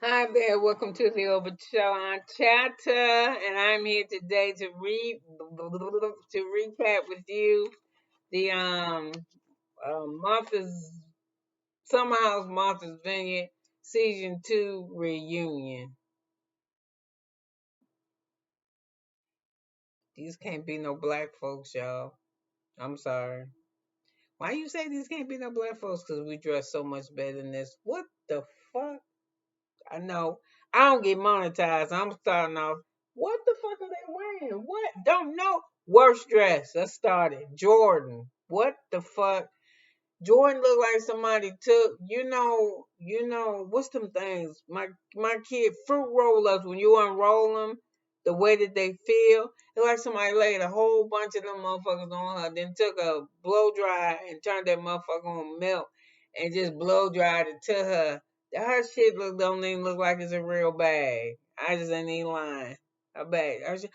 Hi there, welcome to the Obachanchatter, and I'm here today to recap with you the Martha's SummerHouse Martha's Vineyard Season 2 reunion. These can't be no black folks, y'all. I'm sorry. Why you say these can't be no black folks? Because we dress so much better than this. What the fuck? I know. I don't get monetized. I'm starting off. What the fuck are they wearing? What? Don't know. Worst dress. Let's start it. Jordan. What the fuck? Jordan looked like somebody took, what's them things? My kid fruit roll ups when you unroll them, the way that they feel. It's like somebody laid a whole bunch of them motherfuckers on her, then took a blow dry and turned that motherfucker on milk and just blow dried it to her. Her shit don't even look like it's a real bag. I just ain't even lying. Her bag. Her shit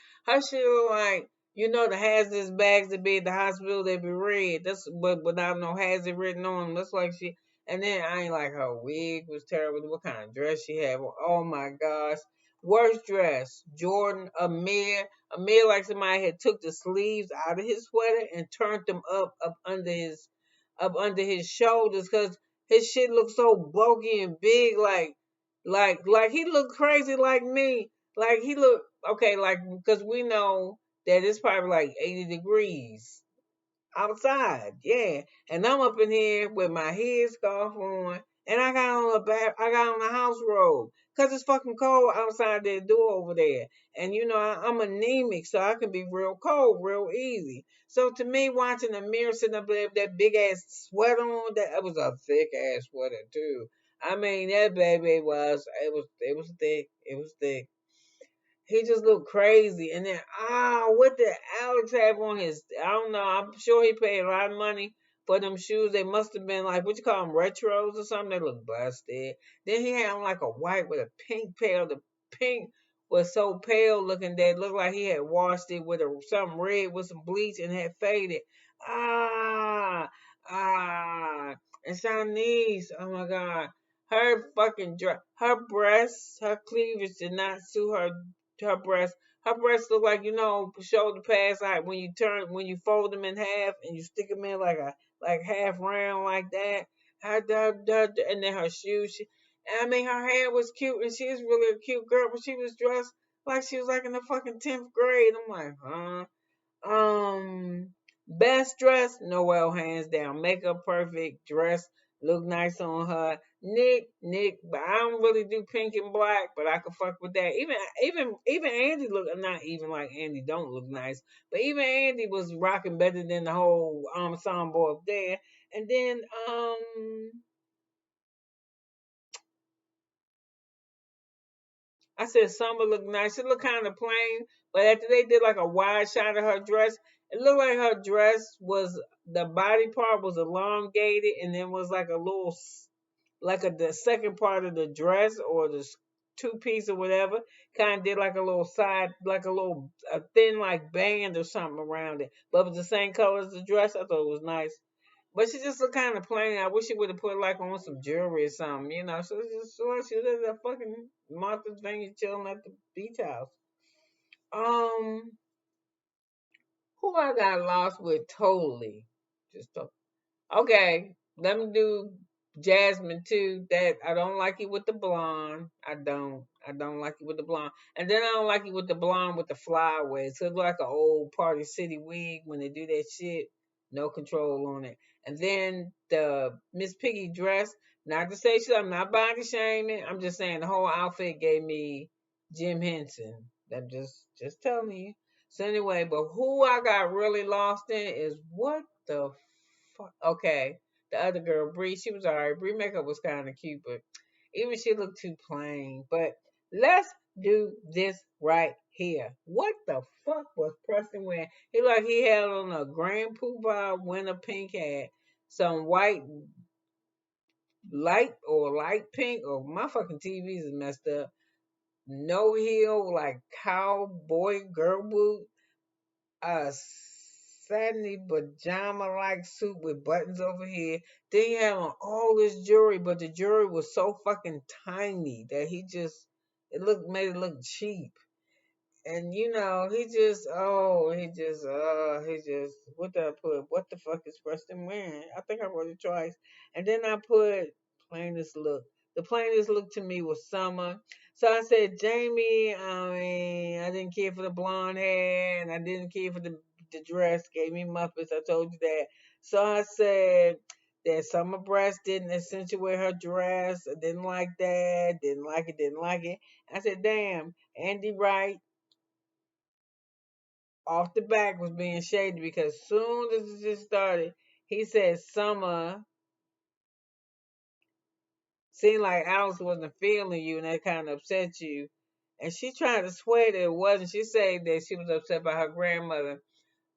look like the hazardous bags that be at the hospital, they be red. That's but without no hazard written on them. That's like she. And then I ain't like her wig was terrible. What kind of dress she had? Oh my gosh, worst dress. Jordan Amir like somebody had took the sleeves out of his sweater and turned them up under his shoulders because his shit looked so bulky and big. Like he looked crazy like me. Like he looked okay. Like because we know that it's probably like 80 degrees outside. Yeah. And I'm up in here with my headscarf on and I got on a house robe. Cause it's fucking cold outside that door over there. And I'm anemic, so I can be real cold, real easy. So to me, watching the mirror sitting up there with that big ass sweater on, that was a thick ass sweater too. I mean, that baby it was thick. It was thick. He just looked crazy. And then, what did Alex have on his? I don't know. I'm sure he paid a lot of money for them shoes. They must have been like, what you call them, retros or something. They look busted. Then he had on like a white with a pink pail. The pink was so pale looking that it looked like he had washed it with something red with some bleach and had faded. Ah, ah. And Shanice, oh my God. Her fucking her breasts, her cleavage did not suit her breasts. Her breasts look like shoulder pads. Like when you fold them in half and you stick them in like half round like that. And then her shoes. I mean, her hair was cute, and she was really a cute girl, but she was dressed like she was like in the fucking 10th grade. I'm like, huh? Best dress, Noel, hands down. Makeup perfect, dress look nice on her. Nick, but I don't really do pink and black, but I can fuck with that. Even Andy look not even like Andy don't look nice, but even Andy was rocking better than the whole ensemble up there. And then I said Summer looked nice. She looked kind of plain, but after they did like a wide shot of her dress, it looked like her dress was the body part was elongated, and then was like a little the second part of the dress or the two piece or whatever kind of did like a little side, like a thin like band or something around it, but it was the same color as the dress. I thought it was nice. But she just looked kind of plain. I wish she would have put like on some jewelry or something, So it's just so she was at fucking Martha's Vineyard chilling at the beach house. Um, who I got lost with totally? Just okay. Let me do Jasmine too. That I don't like it with the blonde. I don't. I don't like it with the blonde. And then I don't like it with the blonde with the flyaways. So it's like an old Party City wig when they do that shit. No control on it. And then the Miss Piggy dress. Not to say I'm not body shaming. I'm just saying the whole outfit gave me Jim Henson. I'm just telling you. So anyway, but who I got really lost in is what the fuck. Okay, the other girl, Bree, she was alright. Bree makeup was kind of cute, but even she looked too plain. But let's do this right here. What the fuck was Preston wearing? He had on a Grand Poobah winter pink hat, some white light pink. Or my fucking TVs is messed up. No heel like cowboy girl boot. A satiny pajama like suit with buttons over here. Then he had on all this jewelry, but the jewelry was so fucking tiny that made it look cheap. And what did I put? What the fuck is Preston wearing? I think I wrote it twice. And then I put plainest look. The plainest look to me was summer. So I said, Jamie, I mean, I didn't care for the blonde hair and I didn't care for the dress. Gave me Muppets. I told you that. So I said that summer breast didn't accentuate her dress. I didn't like that. Didn't like it. Didn't like it. I said, damn, Andy Wright off the back was being shady because soon as it just started, he said Summer seemed like Alice wasn't feeling you and that kind of upset you. And she tried to swear that it wasn't. She said that she was upset by her grandmother.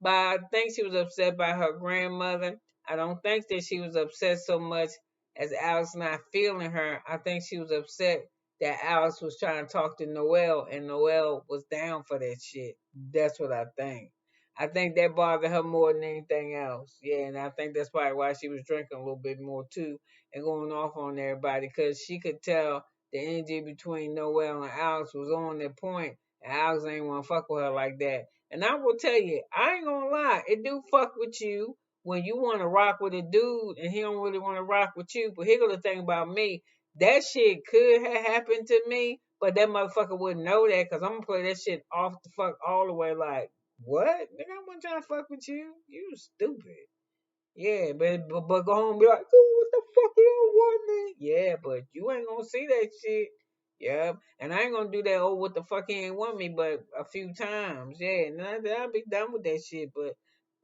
But I think she was upset by her grandmother. I don't think that she was upset so much as Alex not feeling her. I think she was upset that Alex was trying to talk to Noelle and Noelle was down for that shit. That's what I think. I think that bothered her more than anything else. Yeah, and I think that's probably why she was drinking a little bit more too and going off on everybody because she could tell the energy between Noelle and Alex was on that point, and Alex ain't want to fuck with her like that. And I will tell you, I ain't gonna lie, it do fuck with you when you want to rock with a dude and he don't really want to rock with you. But here go the thing about me, that shit could have happened to me, but that motherfucker wouldn't know that because I'm gonna play that shit off the fuck all the way like, what? Nigga, I wasn't trying to fuck with you. You stupid. Yeah, but go home and be like, oh, what the fuck you don't want me? Yeah, but you ain't gonna see that shit. Yeah, and I ain't gonna do that. Oh, what the fuck he ain't want me? But a few times, yeah, and I'll be done with that shit. But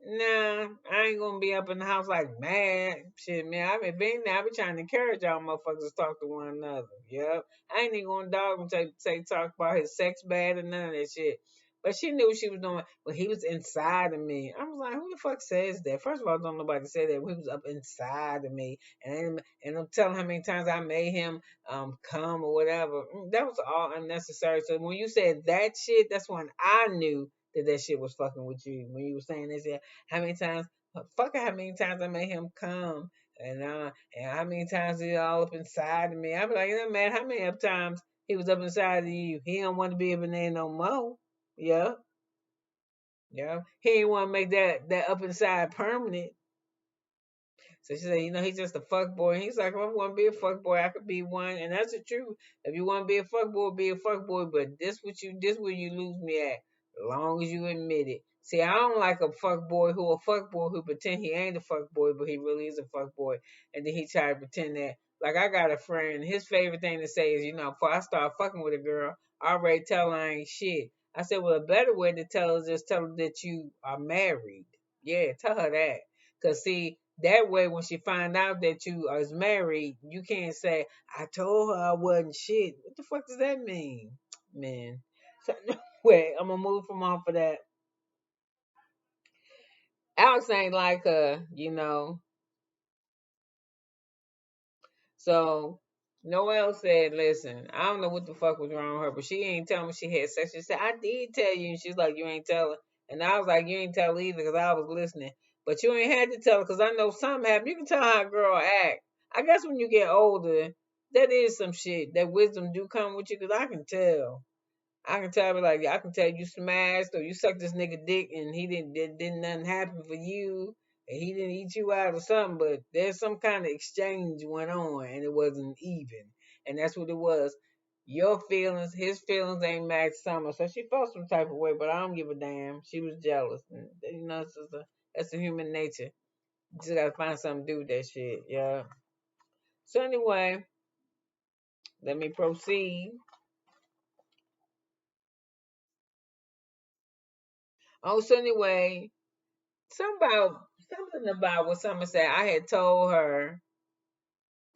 nah, I ain't gonna be up in the house like mad shit, man. I mean, if anything, I be trying to encourage y'all motherfuckers to talk to one another. Yep, I ain't even gonna dog him say talk about his sex bad and none of that shit. But she knew what she was doing when he was inside of me. I was like, who the fuck says that? First of all, don't nobody say that when he was up inside of me. And I'm telling how many times I made him come or whatever. That was all unnecessary. So when you said that shit, that's when I knew that shit was fucking with you. When you were saying this, yeah, how many times, fuck how many times I made him come. And how many times he all up inside of me. I be like, it doesn't matter how many times he was up inside of you. He don't want to be up in there no more. Yeah, yeah. He ain't want to make that up inside permanent. So she said, he's just a fuck boy. He's like, if I want to be a fuck boy, I could be one, and that's the truth. If you want to be a fuck boy, be a fuck boy. But this where you lose me at. As long as you admit it. See, I don't like a fuck boy who pretend he ain't a fuck boy, but he really is a fuck boy, and then he try to pretend that. Like I got a friend, his favorite thing to say is, before I start fucking with a girl, I already tell her I ain't shit. I said, well, a better way to tell her is just tell her that you are married. Yeah, tell her that. Cause see, that way when she find out that you is married, you can't say, I told her I wasn't shit. What the fuck does that mean? Man. So wait, I'm gonna move from off of that. Alex ain't like her. So Noelle said, listen, I don't know what the fuck was wrong with her, but she ain't tell me she had sex. She said, I did tell you. And she's like, you ain't tell her. And I was like, you ain't tell her either because I was listening. But you ain't had to tell her because I know something happened. You can tell how a girl act. I guess when you get older, that is some shit. That wisdom do come with you because I can tell. I can tell, like, I can tell you smashed or you sucked this nigga dick and he didn't nothing happen for you and he didn't eat you out or something, but there's some kind of exchange went on and it wasn't even. And that's what it was. Your feelings, his feelings ain't matched Summer. So she felt some type of way, but I don't give a damn. She was jealous. And, that's a human nature. You just gotta find something to do with that shit. Yeah. So anyway, let me proceed. Oh, so anyway, something about what Summer said. I had told her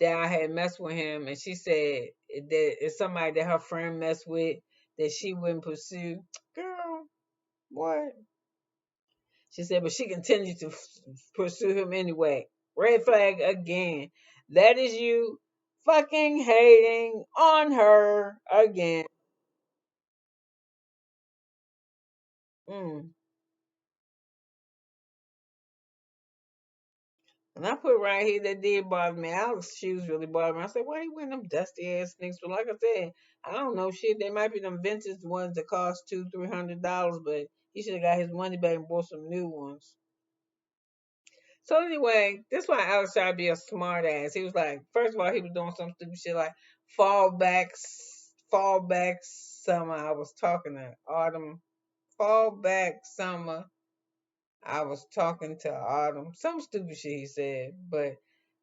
that I had messed with him, and she said that it's somebody that her friend messed with that she wouldn't pursue. Girl, what? She said, but she continued to pursue him anyway. Red flag again. That is you fucking hating on her again. Mm. And I put right here that did bother me. Alex's shoes really bothered me. I said, why he wearing them dusty ass sneakers? But like I said, I don't know shit. They might be them vintage ones that cost $200-300, but he should have got his money back and bought some new ones. So anyway, that's why Alex tried to be a smart ass. He was like, first of all, he was doing some stupid shit like fall back summer. I was talking to Autumn, fall back summer. I was talking to Autumn. Some stupid shit he said, but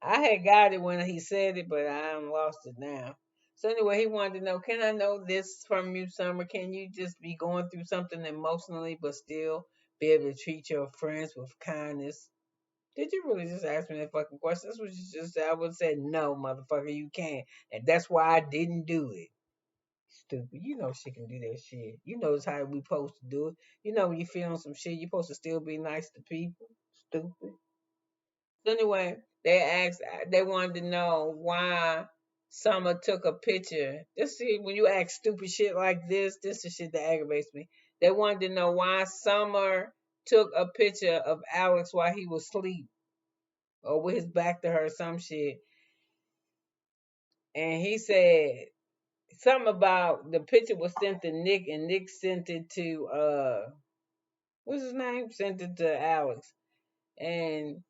I had got it when he said it, but I done lost it now. So anyway, he wanted to know, can I know this from you, Summer? Can you just be going through something emotionally, but still be able to treat your friends with kindness? Did you really just ask me that fucking question? That's what you just said. I would have said, no, motherfucker, you can't. And that's why I didn't do it. Stupid. You know she can do that shit. You know it's how we supposed to do it. You know when you feeling some shit, you supposed to still be nice to people. Stupid. So anyway, they wanted to know why Summer took a picture. Just see, when you ask stupid shit like this is shit that aggravates me. They wanted to know why Summer took a picture of Alex while he was asleep or with his back to her, some shit. And he said something about the picture was sent to Nick, and Nick sent it to what's his name? Sent it to Alex. And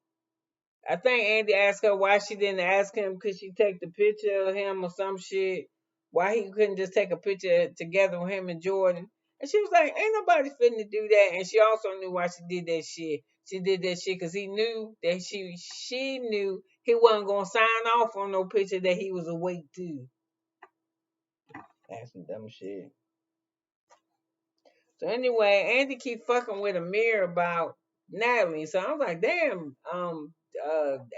I think Andy asked her why she didn't ask him, could she take the picture of him or some shit? Why he couldn't just take a picture together with him and Jordan? And she was like, ain't nobody finna do that. And she also knew why she did that shit. She did that shit because he knew that she knew he wasn't gonna sign off on no picture that he was awake to. That's some dumb shit. So anyway, Andy keep fucking with Amir about Natalie. So I was like, damn,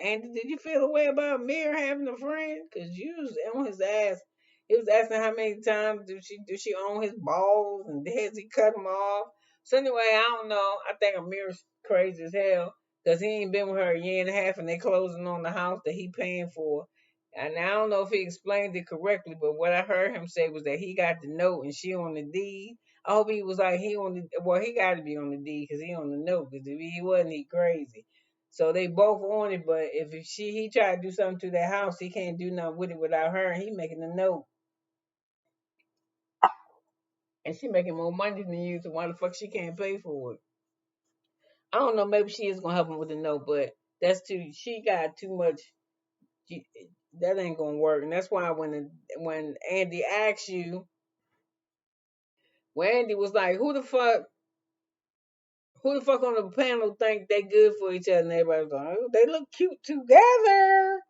Andy, did you feel a way about Amir having a friend? Cause you was on his ass. He was asking how many times do she own his balls and has he cut them off? So anyway, I don't know. I think Amir's crazy as hell. Cause he ain't been with her a year and a half and they closing on the house that he paying for. And I don't know if he explained it correctly, but what I heard him say was that he got the note and she on the deed. I hope he was like he on the well, he got to be on the deed because he on the note. Because if he wasn't, he crazy. So they both on it, but if he tried to do something to that house, he can't do nothing with it without her. And he making the note, and she making more money than you. So why the fuck she can't pay for it? I don't know. Maybe she is gonna help him with the note, but that's too. She got too much. She, that ain't gonna work, and that's why when Andy asks you, when Andy was like, who the fuck on the panel think they good for each other? And everybody's going, oh, they look cute together.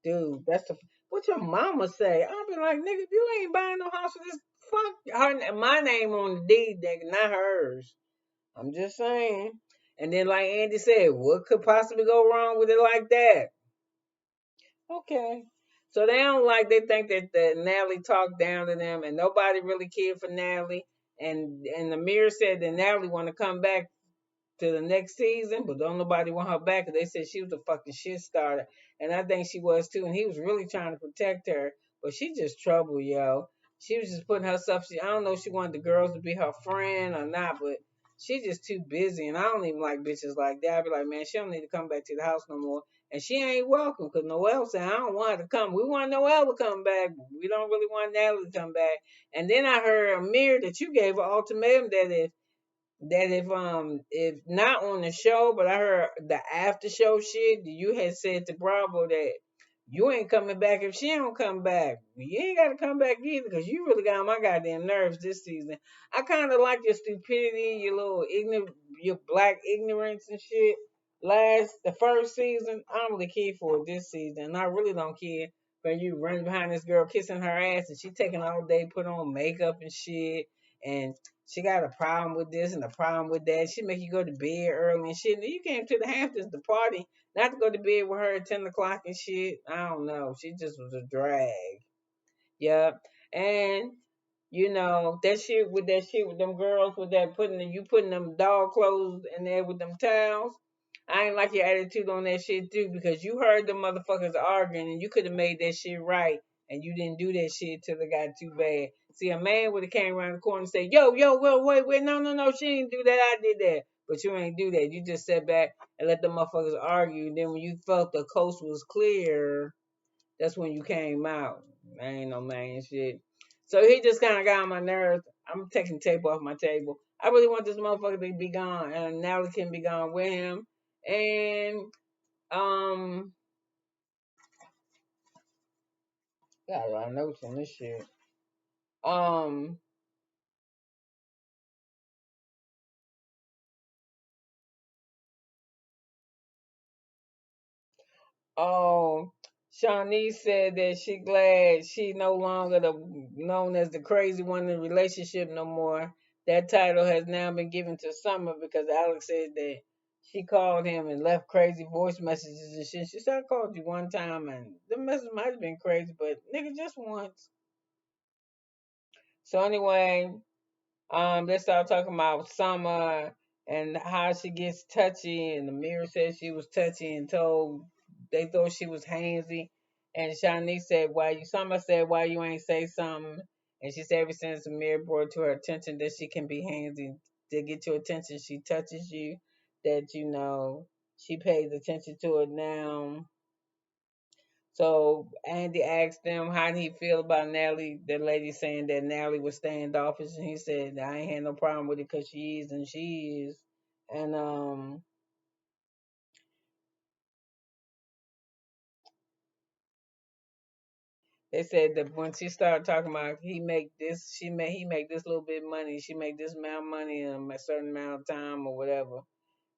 Dude, that's the what your mama say. I'll be like, nigga, if you ain't buying no house for this, fuck my name on the deed, nigga, not hers. I'm just saying. And then, like Andy said, what could possibly go wrong with it like that? Okay. So they think that Natalie talked down to them, and nobody really cared for Natalie. And the mirror said that Natalie want to come back to the next season, but don't nobody want her back because they said she was a fucking shit starter. And I think she was too. And he was really trying to protect her, but she just trouble, yo. She was just putting herself, I don't know if she wanted the girls to be her friend or not, but she just too busy. And I don't even like bitches like that. I'd be like, man, she don't need to come back to the house no more. And she ain't welcome because Noelle said, I don't want her to come. We want Noelle to come back, but we don't really want Natalie to come back. And then I heard Amir that you gave an ultimatum that if not on the show, but I heard the after show shit, you had said to Bravo that you ain't coming back if she don't come back. You ain't got to come back either because you really got on my goddamn nerves this season. I kind of like your stupidity, your little ignorant, your black ignorance and shit. The first season, I don't really care for it this season. And I really don't care when you running behind this girl kissing her ass and she taking all day, put on makeup and shit. And she got a problem with this and a problem with that. She make you go to bed early and shit. And you came to the Hamptons, the party, not to go to bed with her at 10 o'clock and shit. I don't know. She just was a drag. Yep. And that shit with them girls with that putting them dog clothes in there with them towels. I ain't like your attitude on that shit too because you heard them motherfuckers arguing and you could have made that shit right and you didn't do that shit till it got too bad. See, a man would have came around the corner and said, yo, wait, no, she didn't do that. I did that. But you ain't do that. You just sat back and let the motherfuckers argue. And then when you felt the coast was clear, that's when you came out. I ain't no man shit. So he just kind of got on my nerves. I'm taking tape off my table. I really want this motherfucker to be gone, and Natalie can be gone with him. And um, got a lot of notes on this shit. Um, Oh, Shawnee said that she glad she no longer known as the crazy one in the relationship no more. That title has now been given to Summer because Alex said that she called him and left crazy voice messages and shit. She said, I called you one time and the message might have been crazy, but nigga, just once. So anyway, they started talking about Summer and how she gets touchy, and the mirror said she was touchy and told they thought she was handsy. And Shanice said, "Why you?" Summer said, "Why you ain't say something?" And she said, "Ever since the mirror brought to her attention that she can be handsy to get your attention, she touches you. That she pays attention to it now." So Andy asked them how did he feel about Natalie, the lady saying that Natalie was standoffish, and he said I ain't had no problem with it because she is and she is. And they said that when she started talking about he make this little bit of money, she make this amount of money in a certain amount of time or whatever.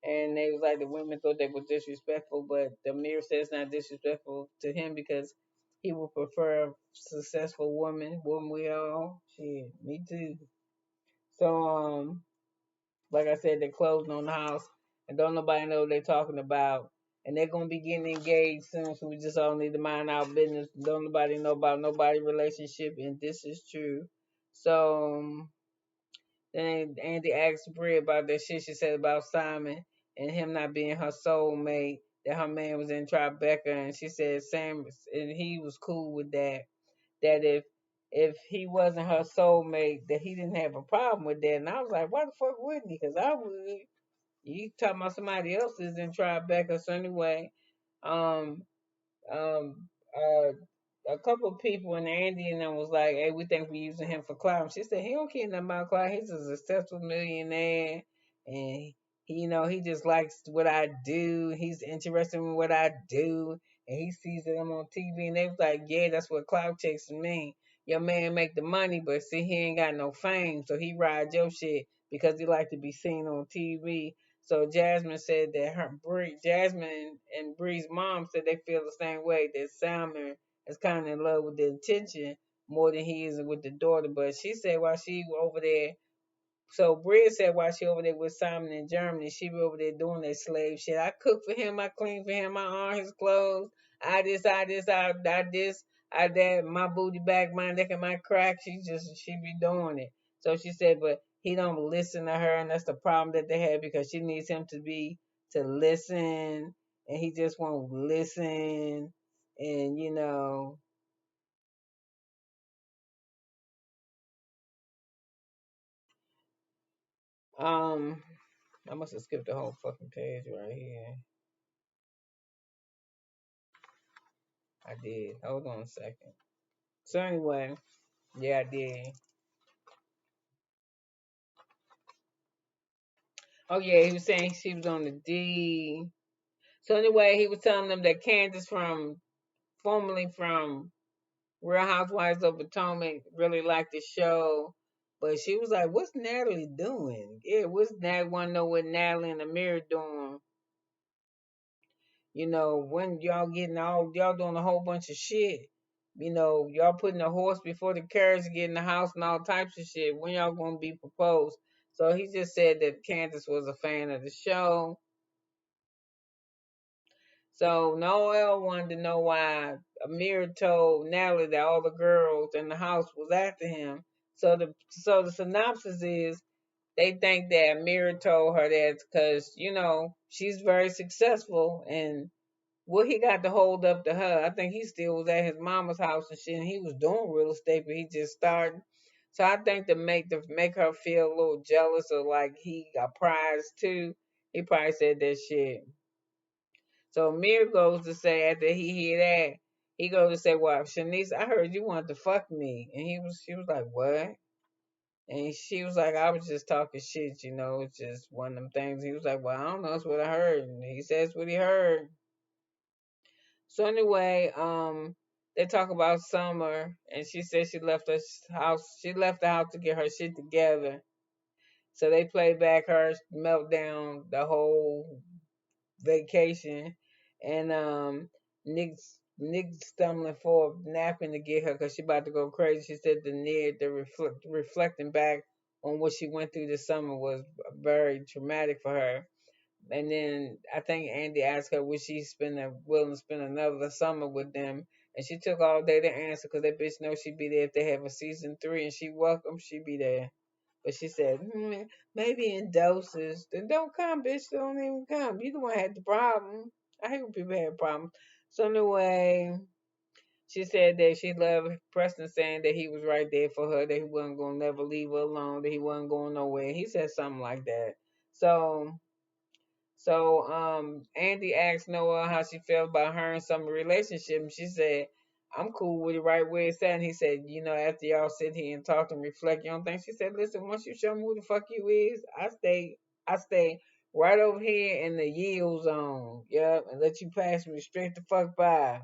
And they was like the women thought they were disrespectful, but the mirror says it's not disrespectful to him because he would prefer a successful woman. Wouldn't we all? Shit, me too. So like I said, they're closing on the house and don't nobody know what they're talking about. And they're gonna be getting engaged soon, so we just all need to mind our business. Don't nobody know about nobody relationship, and this is true. So then Andy asked Brie about that shit she said about Simon and him not being her soulmate. That her man was in Tribeca, and she said Sam and he was cool with that. That if he wasn't her soulmate, that he didn't have a problem with that. And I was like, why the fuck wouldn't he? Because I would. You talking about somebody else is in Tribeca. So anyway, um, um, a couple of people in Andy and them was like, "Hey, we think we're using him for clout." She said, "He don't care nothing about clout. He's a successful millionaire, and he just likes what I do. He's interested in what I do, and he sees that I'm on TV." And they was like, "Yeah, that's what clout chasing mean. Your man make the money, but see, he ain't got no fame, so he ride your shit because he like to be seen on TV." So Jasmine said that Jasmine and Bree's mom said they feel the same way, that Salmon is kind of in love with the attention more than he is with the daughter. But she said while she over there, so Bria said while she over there with Simon in Germany, she be over there doing that slave shit. I cook for him, I clean for him, I iron his clothes, I this, I that, my booty back, my neck and my crack. She be doing it. So she said, but he don't listen to her, and that's the problem that they have because she needs him to listen, and he just won't listen, and um. I must have skipped the whole fucking page right here. I did. Hold on a second. So anyway, yeah, I did. Oh yeah, he was saying she was on the D. So anyway, he was telling them that Candace formerly from Real Housewives of Potomac, really liked the show. But she was like, "What's Natalie doing? Yeah, what's Natalie? Want to know what Natalie and the mirror doing? When y'all doing a whole bunch of shit. Y'all putting the horse before the carriage to get in the house and all types of shit. When y'all gonna be proposed?" So he just said that Candace was a fan of the show. So Noel wanted to know why Amir told Natalie that all the girls in the house was after him. So the synopsis is they think that Amir told her that because she's very successful and what he got to hold up to her. I think he still was at his mama's house and shit, and he was doing real estate, but he just started. So I think to make her feel a little jealous or like he got prize too, he probably said that shit. So Mir goes to say after he hear that, he goes to say, "Well, Shanice, I heard you wanted to fuck me," and she was like, "What?" And she was like, "I was just talking shit, it's just one of them things." He was like, "Well, I don't know, it's what I heard," and he says what he heard. So anyway, they talk about Summer, and she said she left her house. She left the house to get her shit together. So they play back her meltdown the whole vacation, and Nick stumbling for a napkin to get her because she about to go crazy. She said reflecting back on what she went through this summer was very traumatic for her. And then I think Andy asked her would she willing to spend another summer with them, and she took all day to answer because that bitch knows she'd be there if they have a season 3, and she welcome she'd be there. But she said, maybe in doses. Then don't come, bitch. Don't even come. You the one had the problem. I hate when people have problems. So anyway, she said that she loved Preston saying that he was right there for her, that he wasn't gonna never leave her alone, that he wasn't going nowhere. He said something like that. So Andy asked Noah how she felt about her and some relationship, and she said, "I'm cool with it right where it's at." And he said, after y'all sit here and talk and reflect on things, she said, "Listen, once you show me who the fuck you is, I stay right over here in the yield zone, yep, and let you pass me straight the fuck by."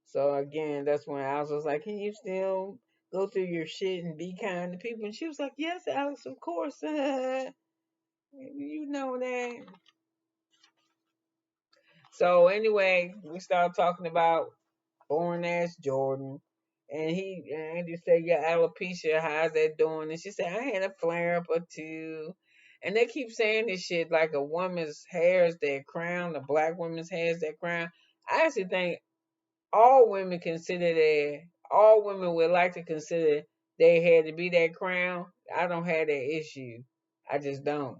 So again, that's when Alice was like, "Can you still go through your shit and be kind to people?" And she was like, "Yes, Alice, of course." You know that. So anyway, we started talking about born ass Jordan. And Andy said, "Yeah, alopecia, how's that doing?" And she said, "I had a flare up or two." And they keep saying this shit like a woman's hair is their crown, a black woman's hair is their crown. I actually think all women would like to consider their hair to be their crown. I don't have that issue. I just don't.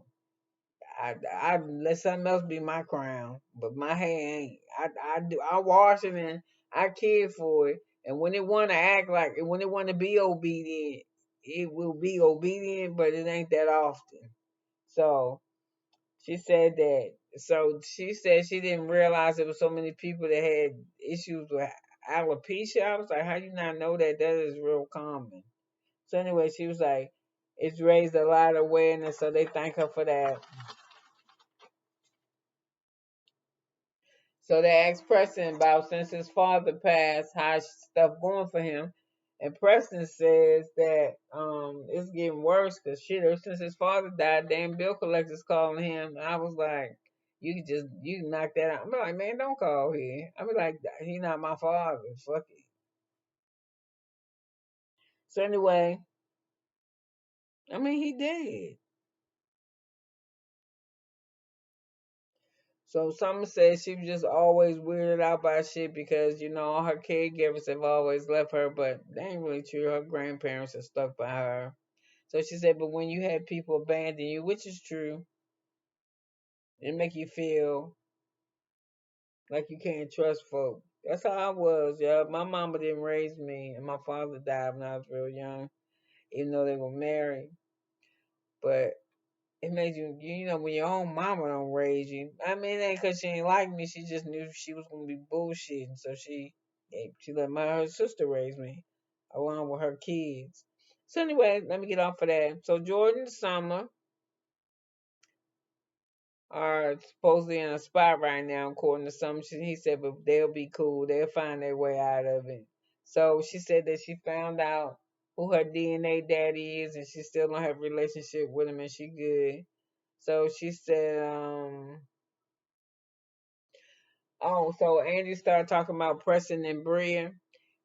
I let something else be my crown, but my hair ain't. I wash it and I care for it. And when it want to act like, when it want to be obedient, it will be obedient, but it ain't that often. So she said that. So she said she didn't realize there was so many people that had issues with alopecia. I was like, how you not know that? That is real common. So anyway, she was like, it's raised a lot of awareness, so they thank her for that. So they asked Preston about since his father passed, how's stuff going for him. And Preston says that it's getting worse because shit, ever since his father died, damn bill collectors calling him. And I was like, you can knock that out. I'm like, man, don't call here. I be like, he not my father. Fuck it. So anyway, I mean he did. So Summer said she was just always weirded out by shit because, all her caregivers have always left her, but they ain't really true. Her grandparents are stuck by her. So she said, but when you have people abandon you, which is true, it make you feel like you can't trust folk. That's how I was, yeah. My mama didn't raise me, and my father died when I was real young, even though they were married. But it made when your own mama don't raise you. I mean, it ain't because she ain't like me. She just knew she was gonna be bullshitting, so she let her sister raise me, along with her kids. So anyway, let me get off of that. So Jordan and Summer are supposedly in a spot right now, according to some. He said, but they'll be cool. They'll find their way out of it. So she said that she found out who her DNA daddy is, and she still don't have a relationship with him, and she good. So she said, oh, so Andy started talking about Preston and Bria.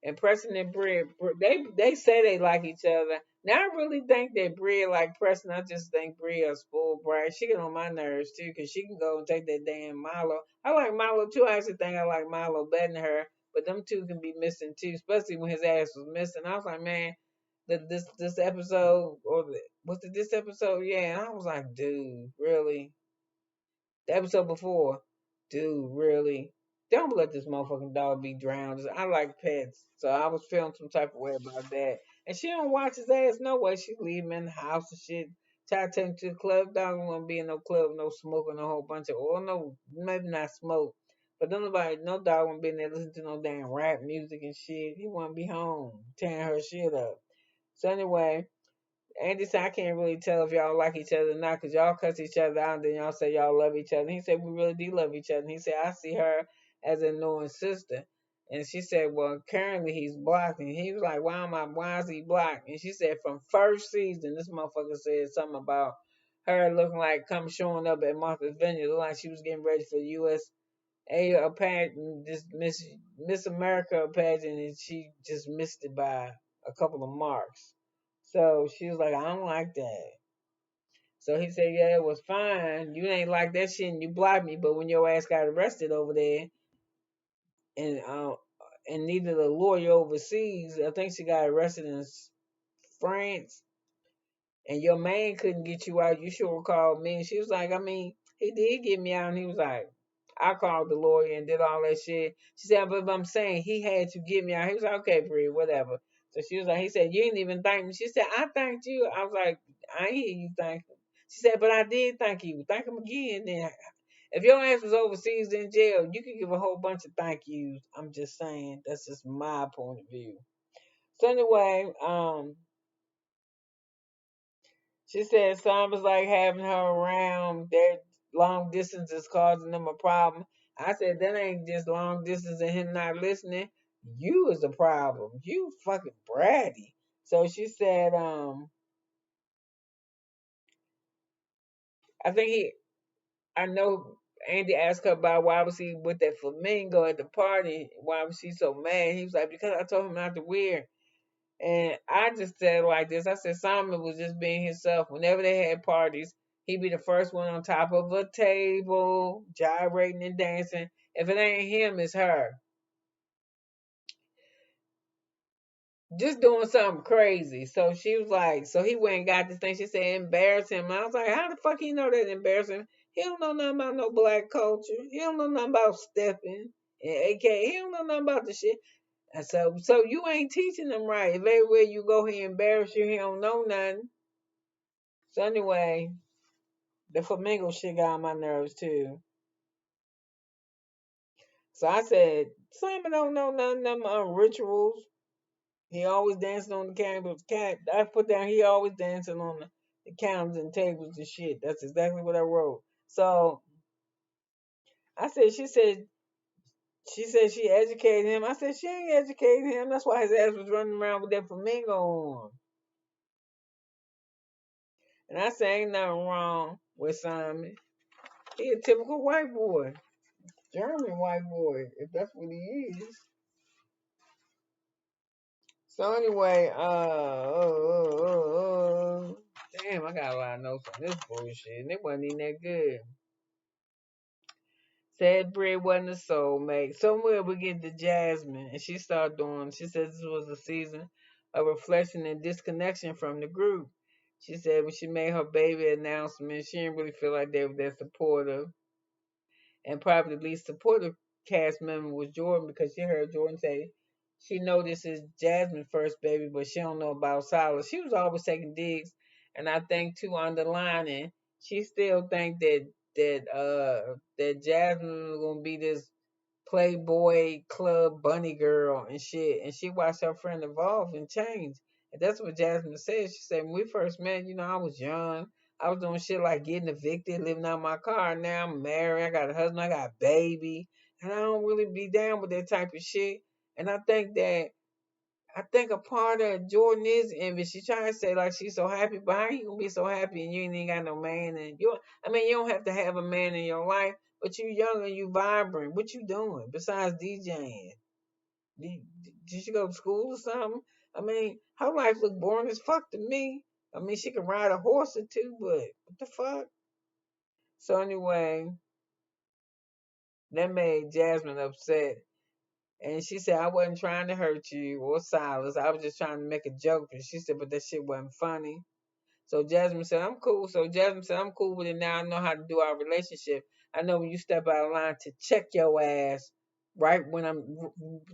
And Preston and Bria, they say they like each other. Now I really think that Bria like Preston. I just think Bria is spoiled bright. She get on my nerves too, cause she can go and take that damn Milo. I like Milo too. I actually think I like Milo better than her. But them two can be missing too, especially when his ass was missing. I was like, man, this episode was it this episode? Yeah, and I was like, dude, really? The episode before, dude, really? don't let this motherfucking dog be drowned. I like pets, so I was feeling some type of way about that. And she don't watch his ass no way. She leave him in the house and shit. Try to take him to the club. Dog don't want to be in no club, no smoking, no whole bunch of, or no, maybe not smoke. But don't nobody, no dog want to be in there listening to no damn rap music and shit. He want to be home, tearing her shit up. So anyway, Andy said, I can't really tell if y'all like each other or not because y'all cuss each other out and then y'all say y'all love each other. And he said, we really do love each other. And he said, I see her as a knowing sister. And she said, well, currently he's blocked. And he was like, why is he blocked? And she said, from first season, this motherfucker said something about her looking like come showing up at Martha's Vineyard, looked like she was getting ready for the USA pageant, this Miss America pageant, and she just missed it by a couple of marks. So she was like, I don't like that. So he said, yeah, it was fine. You ain't like that shit and you blocked me, but when your ass got arrested over there and neither the lawyer overseas, I think she got arrested in France and your man couldn't get you out, you should have called me. And she was like, I mean, he did get me out. And he was like, I called the lawyer and did all that shit. She said, but I'm saying he had to get me out. He was like, okay, Brie, whatever. So she was like, he said, you didn't even thank me. She said, I thanked you. I was like, I ain't hear you thank him. She said, but I did thank you. Thank him again. Then if your ass was overseas in jail, you could give a whole bunch of thank yous. I'm just saying, that's just my point of view. So anyway, she said some was like having her around. Their long distance is causing them a problem. I said that ain't just long distance and him not listening. You is the problem. You fucking bratty. So she said, I think I know Andy asked her about why was he with that flamingo at the party. Why was she so mad? He was like, because I told him not to wear. And I just said like this. I said Simon was just being himself. Whenever they had parties, he'd be the first one on top of a table, gyrating and dancing. If it ain't him, it's her. Just doing something crazy. So she was like, so he went and got this thing. She said, embarrass him. And I was like, how the fuck he know that embarrass him? He don't know nothing about no black culture. He don't know nothing about stepping. And AK, he don't know nothing about the shit. And so you ain't teaching him right. If everywhere you go, he embarrass you, he don't know nothing. So anyway, the flamingo shit got on my nerves too. So I said, Simon don't know none of them rituals. He always dancing on the candles. Cat, I put down. He always dancing on the counters and tables and shit. That's exactly what I wrote. So I said, she said she educated him. I said she ain't educated him. That's why his ass was running around with that flamingo on. And I said ain't nothing wrong with Simon. He a typical white boy, German white boy, if that's what he is. So anyway, damn, I got a lot of notes on this bullshit, and it wasn't even that good. Said Brie wasn't a soulmate. Somewhere we get to Jasmine, and she started doing. She said this was a season of reflection and disconnection from the group. She said when she made her baby announcement, she didn't really feel like they were that supportive. And probably the least supportive cast member was Jordan because she heard Jordan say she know this is Jasmine's first baby, but she don't know about Silas. She was always taking digs, and I think too underlining, she still think that Jasmine was gonna be this Playboy Club bunny girl and shit, and she watched her friend evolve and change. And that's what Jasmine said. She said, when we first met, I was young. I was doing shit like getting evicted, living out my car. Now I'm married. I got a husband. I got a baby. And I don't really be down with that type of shit. And I think a part of Jordan is envy. She trying to say like she's so happy, but how you gonna be so happy and you ain't got no man? And you don't have to have a man in your life, but you young and you vibrant. What you doing besides DJing? Did she go to school or something? I mean, her life look boring as fuck to me. I mean, she can ride a horse or two, but what the fuck? So anyway, that made Jasmine upset. And she said, I wasn't trying to hurt you or Silas. I was just trying to make a joke. And she said, but that shit wasn't funny. So Jasmine said, I'm cool. So Jasmine said, I'm cool with it now. I know how to do our relationship. I know when you step out of line to check your ass right when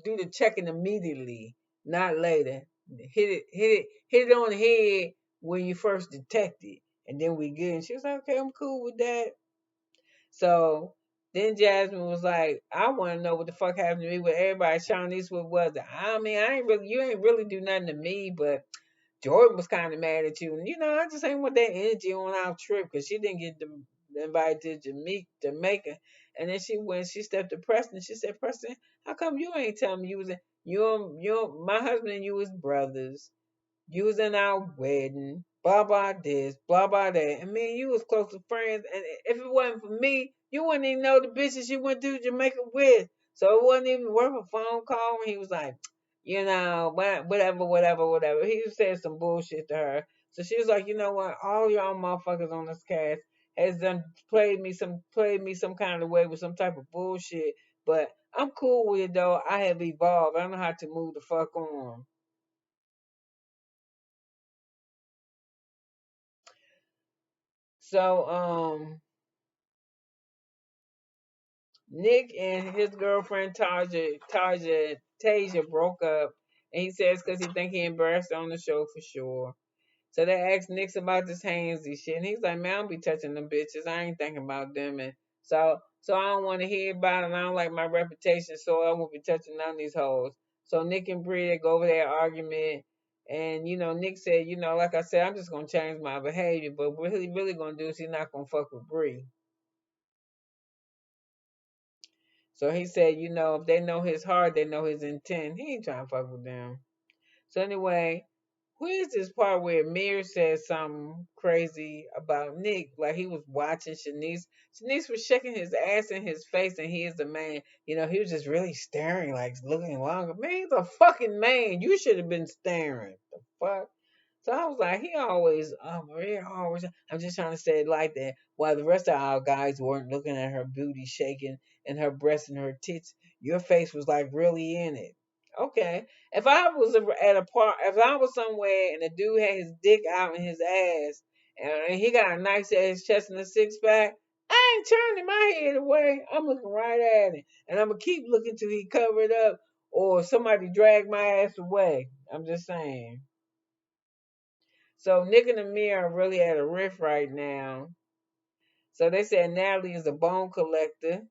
do the checking immediately, not later. Hit it on the head when you first detect it, and then we good. And she was like, okay, I'm cool with that. So then Jasmine was like, I want to know what the fuck happened to me with everybody. Shawnee's, what was it? I mean, you ain't really do nothing to me, but Jordan was kind of mad at you. And, I just ain't want that energy on our trip because she didn't get invited to Jamaica. And then when she stepped to Preston, she said, Preston, how come you ain't telling me my husband and you was brothers? You was in our wedding, blah blah this, blah blah that. And me and you was close to friends. And if it wasn't for me, you wouldn't even know the bitches you went to Jamaica with. So it wasn't even worth a phone call. And he was like, whatever, whatever, whatever. He said some bullshit to her. So she was like, you know what? All y'all motherfuckers on this cast has done played me some kind of way with some type of bullshit. But I'm cool with it though. I have evolved. I know how to move the fuck on. So Nick and his girlfriend Tasia broke up, and he says because he think he embarrassed her on the show for sure. So they asked Nick about this handsy shit, and he's like, "Man, I don't be touching them bitches. I ain't thinking about them." And so I don't want to hear about it. I don't like my reputation, so I won't be touching none of these hoes. So Nick and Bria go over their argument, and Nick said, like I said, I'm just gonna change my behavior, but what he really gonna do is he's not gonna fuck with Bria. So he said, if they know his heart, they know his intent. He ain't trying to fuck with them. So anyway, where's this part where Amir says something crazy about Nick? Like he was watching Shanice. Shanice was shaking his ass in his face, and he is the man. He was just really staring, like looking longer. Man, he's a fucking man. You should have been staring. The fuck? So I was like, he always. I'm just trying to say it like that. While the rest of our guys weren't looking at her booty shaking and her breasts and her tits, your face was like really in it. Okay. If I was at a part, if I was somewhere and the dude had his dick out in his ass and he got a nice ass chest and a six pack, I ain't turning my head away. I'm looking right at it. And I'm going to keep looking till he cover it up or somebody drag my ass away. I'm just saying. So Nick and Amir are really at a riff right now. So they said Natalie is a bone collector.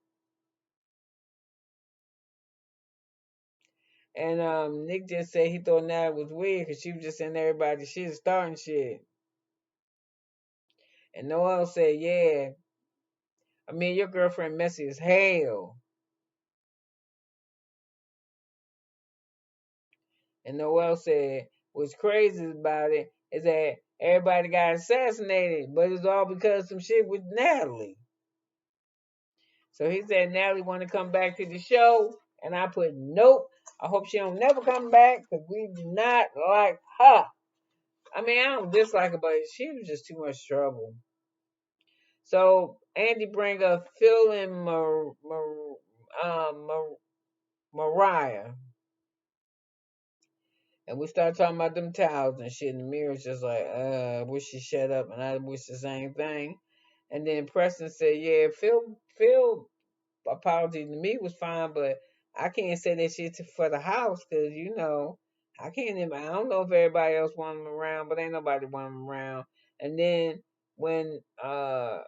And Nick just said he thought Natalie was weird because she was just in everybody's shit starting shit. And Noel said, yeah, I mean, your girlfriend messy as hell. And Noel said, what's crazy about it is that everybody got assassinated, but it's all because of some shit with Natalie. So he said Natalie want to come back to the show, and I put nope. I hope she don't never come back because we do not like her. I mean, I don't dislike her, but she was just too much trouble. So Andy bring up Phil and Mariah. And we start talking about them towels and shit, and the mirror's just like, I wish she shut up, and I wish the same thing. And then Preston said, yeah, Phil apology to me was fine, but I can't say that shit for the house, because, I can't even, I don't know if everybody else want him around, but ain't nobody want him around. And then when I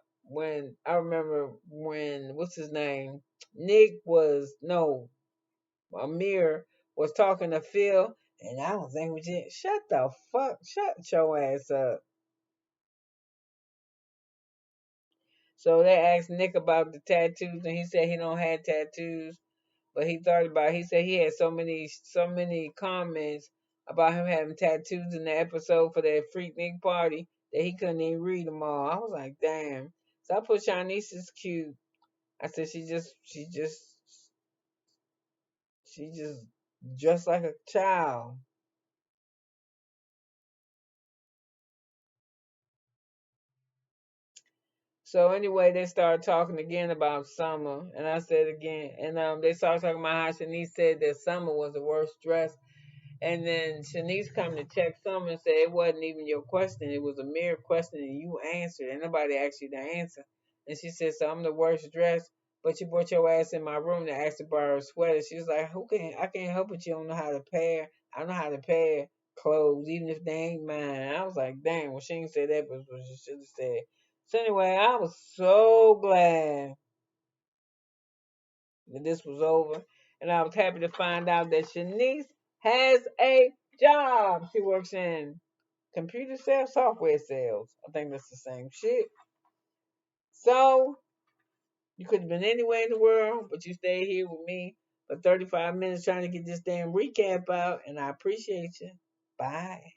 remember when, what's his name? Nick was, no, Amir was talking to Phil, and I don't think we did. Shut your ass up. So they asked Nick about the tattoos, and he said he don't have tattoos, but he thought about. He said he had so many comments about him having tattoos in the episode for that Freak party that he couldn't even read them all. I was like, damn. So I put Shanice is cute. I said she just just like a child. So anyway, they started talking again about Summer, and I said again, and they started talking about how Shanice said that Summer was the worst dressed, and then Shanice come to check Summer and said it wasn't even your question, it was a mere question, and you answered, and nobody asked you to answer, and she said, so I'm the worst dressed. But you brought your ass in my room to ask to borrow a sweater. She was like, I can't help it. You don't know how to pair. I know how to pair clothes, even if they ain't mine. I was like, dang, well, she didn't say that, but what she should have said. So anyway, I was so glad that this was over. And I was happy to find out that Shanice has a job. She works in computer sales, software sales. I think that's the same shit. So you could have been anywhere in the world, but you stayed here with me for 35 minutes trying to get this damn recap out, and I appreciate you. Bye.